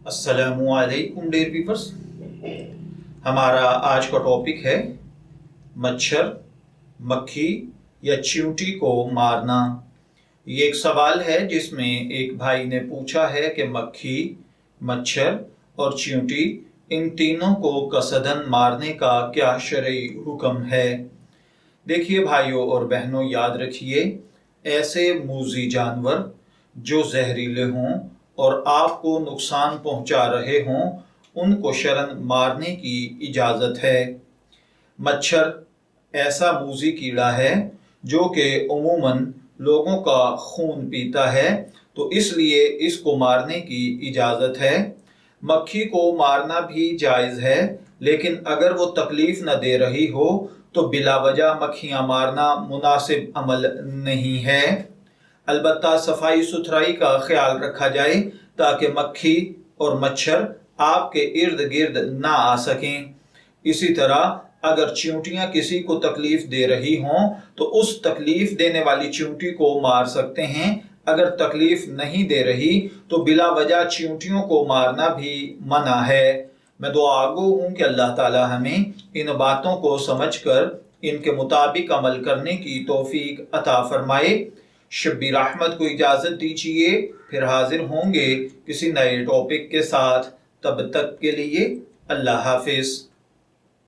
अस्सलामु अलैकुम dear peoples. हमारा आज का टॉपिक है मच्छर, मक्खी या चींटी को मारना। ये एक सवाल है जिसमें एक भाई ने पूछा है कि मक्खी, मच्छर और चींटी इन तीनों को कसदन मारने का क्या शरई हुक्म है। देखिए भाइयों और बहनों, याद रखिए, ऐसे मूज़ी जानवर जो जहरीले हों और आपको नुकसान पहुंचा रहे हों, उनको शरन मारने की इजाज़त है। मच्छर ऐसा मूज़ी कीड़ा है जो कि उमूमन लोगों का खून पीता है, तो इसलिए इसको मारने की इजाज़त है। मक्खी को मारना भी जायज़ है, लेकिन अगर वो तकलीफ़ न दे रही हो तो बिला वजह मक्खियाँ मारना मुनासिब अमल नहीं है। अलबत्ता सफाई सुथराई का ख्याल रखा जाए ताकि मक्खी और मच्छर आपके इर्द गिर्द ना आ सकें। इसी तरह अगर चींटियां किसी को तकलीफ दे रही हों तो उस तकलीफ देने वाली चींटी को मार सकते हैं। अगर तकलीफ नहीं दे रही तो बिला वजह चींटियों को मारना भी मना है। मैं दुआगो हूँ कि अल्लाह ताला हमें इन बातों को समझकर इनके मुताबिक अमल करने की तौफीक अता फरमाए। शब्बीर अहमद को इजाज़त दीजिए, फिर हाजिर होंगे किसी नए टॉपिक के साथ। तब तक के लिए अल्लाह हाफिज़।